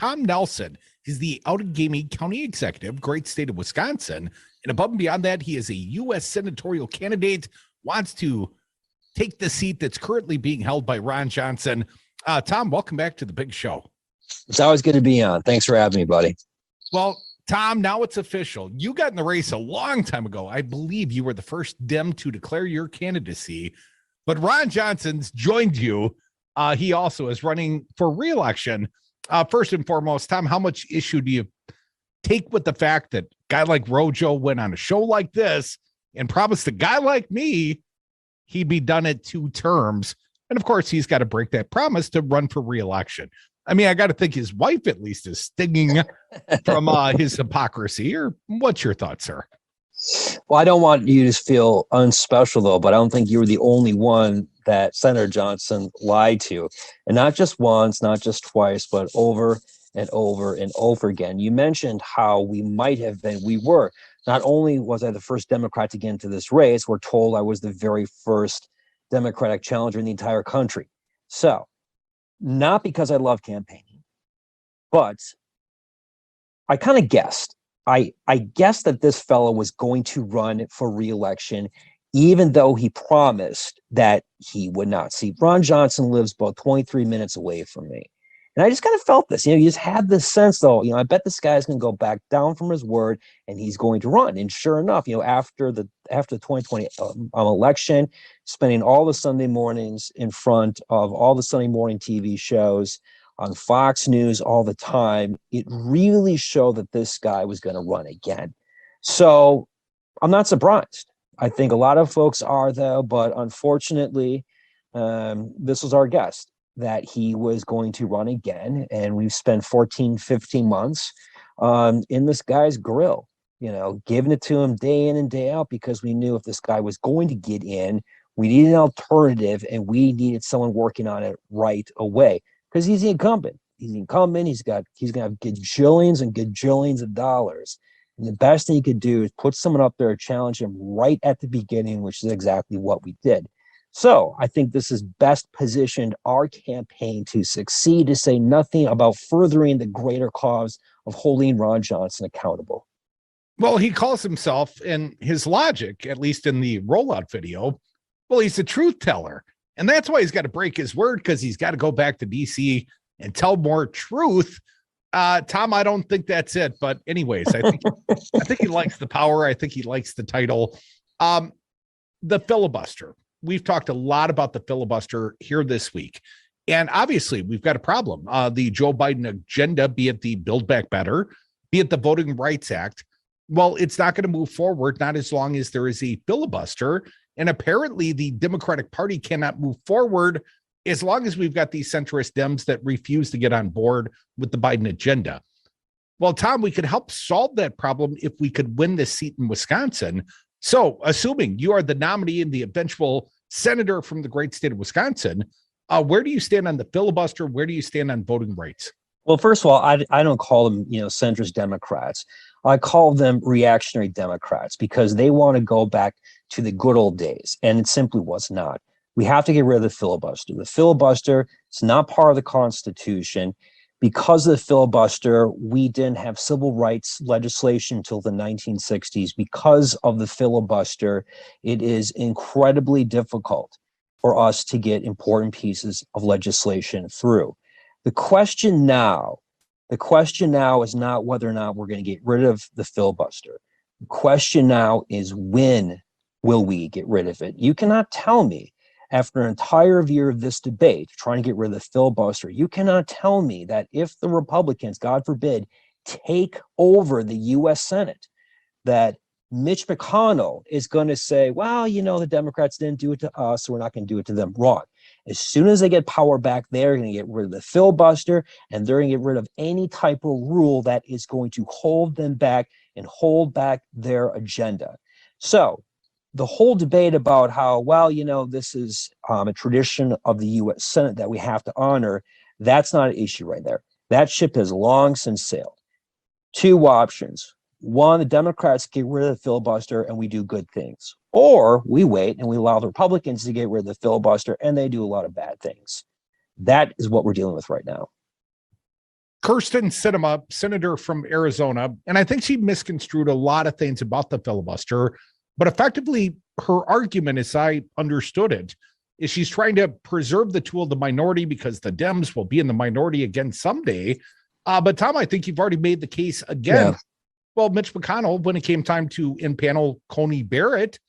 Thom Nelson. He's the Outagamie County Executive, great state of Wisconsin. And above and beyond that, he is a U.S. senatorial candidate, wants to take the seat that's currently being held by Ron Johnson. Thom, welcome back to the big show. It's always good to be on. Thanks for having me, buddy. Well, Thom, now it's official. You got in the race a long time ago. I believe you were the first Dem to declare your candidacy, but Ron Johnson's joined you. He also is running for re-election. First and foremost, Thom, how much issue do you take with the fact that a guy like Rojo went on a show like this and promised a guy like me he'd be done at 2 terms? And of course, he's got to break that promise to run for re-election. I mean, I got to think his wife at least is stinging from his hypocrisy. Or what's your thoughts, sir? Well, I don't want you to feel unspecial, though, but I don't think you were the only one that Senator Johnson lied to. And not just once, not just twice, but over and over and over again. You mentioned how we were. Not only was I the first Democrat to get into this race, we're told I was the very first Democratic challenger in the entire country. So, not because I love campaigning, but I kind of guessed. I guessed that this fellow was going to run for re-election, even though he promised that he would not. See, Ron Johnson lives about 23 minutes away from me. And I just kind of felt this, you just had this sense, though, I bet this guy's going to go back down from his word and he's going to run. And sure enough, after the 2020 election, spending all the Sunday mornings in front of all the Sunday morning TV shows on Fox News all the time, it really showed that this guy was going to run again. So I'm not surprised. I think a lot of folks are, though, but unfortunately, this was our guess, that he was going to run again. And we've spent 14, 15 months in this guy's grill, giving it to him day in and day out, because we knew if this guy was going to get in, we needed an alternative and we needed someone working on it right away, because he's the incumbent. He's the incumbent. He's going to have gajillions and gajillions of dollars. And the best thing he could do is put someone up there, challenge him right at the beginning, which is exactly what we did. So I think this has best positioned our campaign to succeed, to say nothing about furthering the greater cause of holding Ron Johnson accountable. Well, he calls himself, in his logic, at least in the rollout video, well, he's a truth teller. And that's why he's got to break his word, because he's got to go back to DC and tell more truth. Thom, I don't think that's it. But anyways, I think he likes the power. I think he likes the title. The filibuster. We've talked a lot about the filibuster here this week. And obviously, we've got a problem. The Joe Biden agenda, be it the Build Back Better, be it the Voting Rights Act, well, it's not going to move forward, not as long as there is a filibuster. And apparently, the Democratic Party cannot move forward as long as we've got these centrist Dems that refuse to get on board with the Biden agenda. Well, Thom, we could help solve that problem if we could win this seat in Wisconsin. So, assuming you are the nominee and the eventual senator from the great state of Wisconsin, where do you stand on the filibuster? Where do you stand on voting rights? Well, first of all, I don't call them, centrist Democrats. I call them reactionary Democrats, because they want to go back to the good old days, and it simply was not. We have to get rid of the filibuster. The filibuster is not part of the Constitution. Because of the filibuster, we didn't have civil rights legislation until the 1960s. Because of the filibuster, it is incredibly difficult for us to get important pieces of legislation through. The question now is not whether or not we're going to get rid of the filibuster. The question now is, when will we get rid of it? You cannot tell me, after an entire year of this debate, trying to get rid of the filibuster, you cannot tell me that if the Republicans, God forbid, take over the U.S. Senate, that Mitch McConnell is going to say, well, the Democrats didn't do it to us, so we're not going to do it to them. Wrong. As soon as they get power back, they're going to get rid of the filibuster, and they're going to get rid of any type of rule that is going to hold them back and hold back their agenda. So the whole debate about how, this is a tradition of the U.S. Senate that we have to honor, that's not an issue right there. That ship has long since sailed. 2 options. 1, the Democrats get rid of the filibuster and we do good things. Or we wait and we allow the Republicans to get rid of the filibuster and they do a lot of bad things. That is what we're dealing with right now. Kirsten Sinema, senator from Arizona, and I think she misconstrued a lot of things about the filibuster, but effectively her argument, as I understood it, is she's trying to preserve the tool of the minority because the Dems will be in the minority again someday. But Thom, I think you've already made the case again. Yeah. Well, Mitch McConnell, when it came time to impanel Coney Barrett,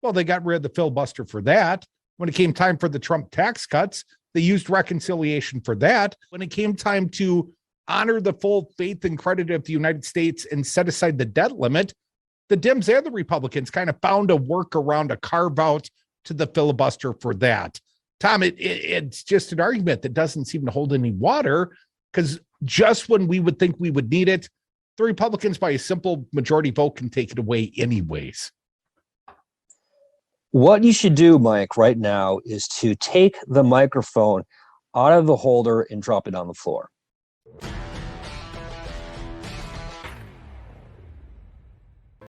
well, they got rid of the filibuster for that. When it came time for the Trump tax cuts, they used reconciliation for that. When it came time to honor the full faith and credit of the United States and set aside the debt limit, the Dems and the Republicans kind of found a workaround, a carve out to the filibuster for that. Thom, it's just an argument that doesn't seem to hold any water, because just when we would think we would need it, the Republicans by a simple majority vote can take it away anyways. What you should do, Mike, right now is to take the microphone out of the holder and drop it on the floor.